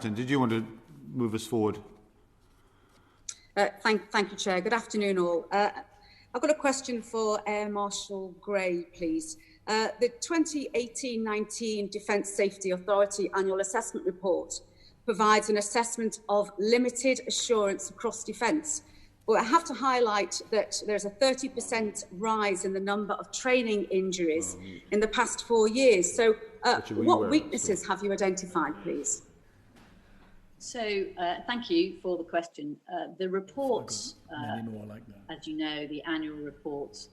Did you want to move us forward? Thank you, Chair. Good afternoon, all. I've got a question for Air Marshal Gray, please. The 2018-19 Defence Safety Authority Annual Assessment Report provides an assessment of limited assurance across defence. But I have to highlight that there's a 30% rise in the number of training injuries in the past 4 years. So what weaknesses have you identified, please? So thank you for the question. The reports, as you know, the annual reports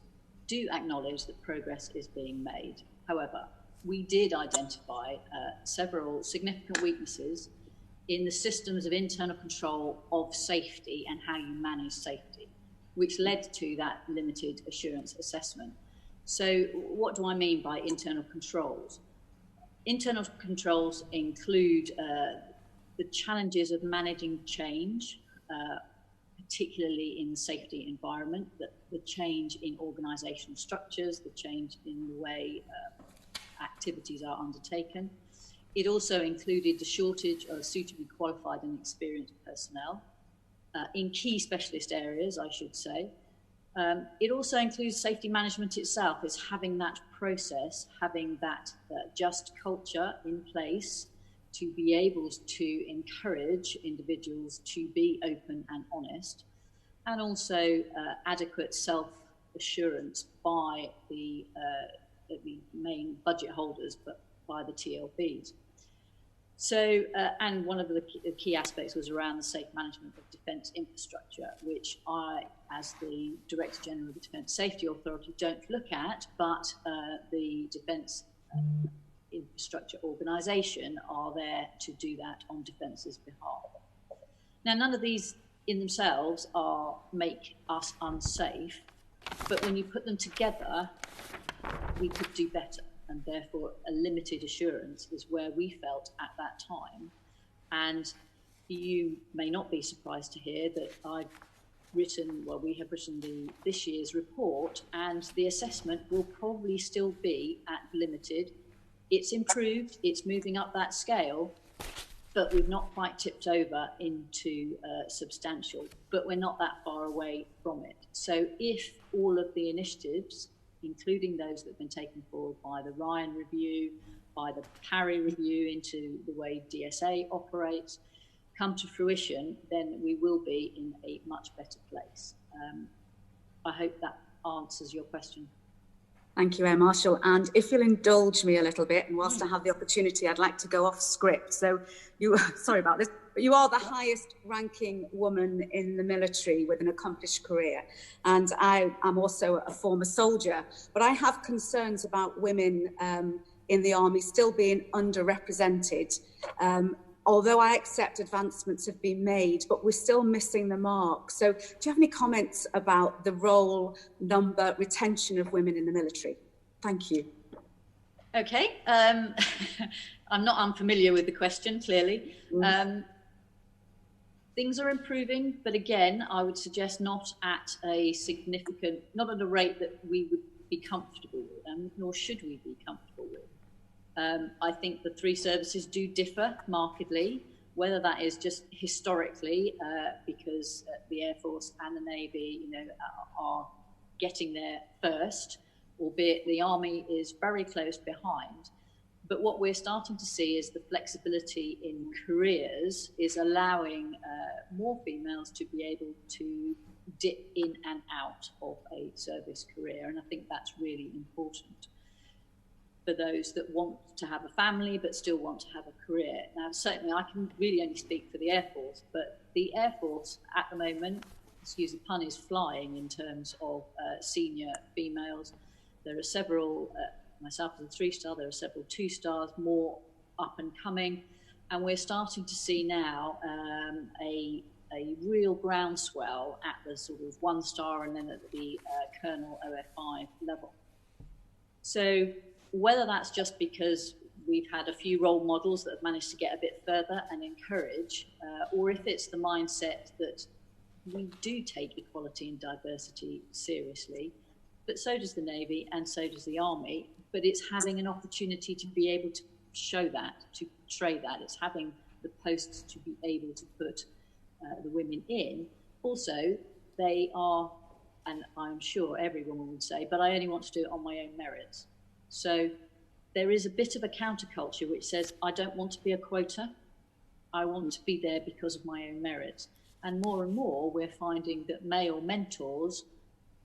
do acknowledge that progress is being made. However, we did identify several significant weaknesses in the systems of internal control of safety and how you manage safety, which led to that limited assurance assessment. So what do I mean by internal controls? Internal controls include the challenges of managing change, particularly in the safety environment, the change in organisational structures, the change in the way activities are undertaken. It also included the shortage of suitably qualified and experienced personnel in key specialist areas, I should say. It also includes safety management itself, is having that process, having that just culture in place to be able to encourage individuals to be open and honest, and also adequate self-assurance by the main budget holders, but by the TLBs. So, and one of the key aspects was around the safe management of defence infrastructure, which I, as the Director General of the Defence Safety Authority, don't look at, but the Defence Infrastructure Organisation are there to do that on Defence's behalf. Now, none of these in themselves make us unsafe, but when you put them together, we could do better. And therefore, a limited assurance is where we felt at that time. And you may not be surprised to hear that we have written this year's report, and the assessment will probably still be at limited. It's improved, it's moving up that scale, but we've not quite tipped over into substantial, but we're not that far away from it. So if all of the initiatives, including those that have been taken forward by the Ryan Review, by the Parry Review into the way DSA operates, come to fruition, then we will be in a much better place. I hope that answers your question. Thank you, Air Marshal. And if you'll indulge me a little bit, and whilst I have the opportunity, I'd like to go off script. So sorry about this, but you are the highest ranking woman in the military with an accomplished career. And I am also a former soldier, but I have concerns about women in the army still being underrepresented. Although I accept advancements have been made, but we're still missing the mark. So do you have any comments about the role, number, retention of women in the military? Thank you. Okay. I'm not unfamiliar with the question, clearly. Things are improving, but again, I would suggest not at a rate that we would be comfortable with, and nor should we be comfortable with. I think the three services do differ markedly, whether that is just historically because the Air Force and the Navy, are getting there first, albeit the Army is very close behind. But what we're starting to see is the flexibility in careers is allowing more females to be able to dip in and out of a service career, and I think that's really important for those that want to have a family but still want to have a career. Now, certainly I can really only speak for the Air Force, but the Air Force at the moment, excuse the pun, is flying in terms of senior females. There are several, myself as a 3-star, there are several 2-stars, more up and coming, and we're starting to see now a real groundswell at the sort of 1-star and then at the Colonel OF5 level. So whether that's just because we've had a few role models that have managed to get a bit further and encourage, or if it's the mindset that we do take equality and diversity seriously, but so does the Navy and so does the Army, but it's having an opportunity to be able to show that, to portray that. It's having the posts to be able to put the women in. Also, they are, and I'm sure every woman would say, but I only want to do it on my own merits. So there is a bit of a counterculture which says, I don't want to be a quota. I want to be there because of my own merits. And more, we're finding that male mentors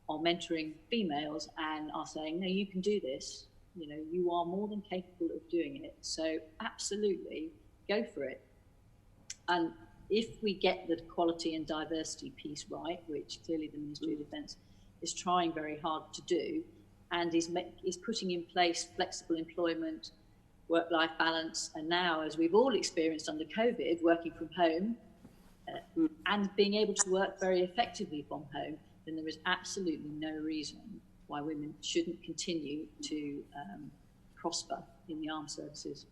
are mentoring females and are saying, no, you can do this. You know, you are more than capable of doing it. So absolutely, go for it. And if we get the equality and diversity piece right, which clearly the Ministry of Defence is trying very hard to do, and is putting in place flexible employment, work-life balance, and now, as we've all experienced under COVID, working from home and being able to work very effectively from home, then there is absolutely no reason why women shouldn't continue to prosper in the armed services.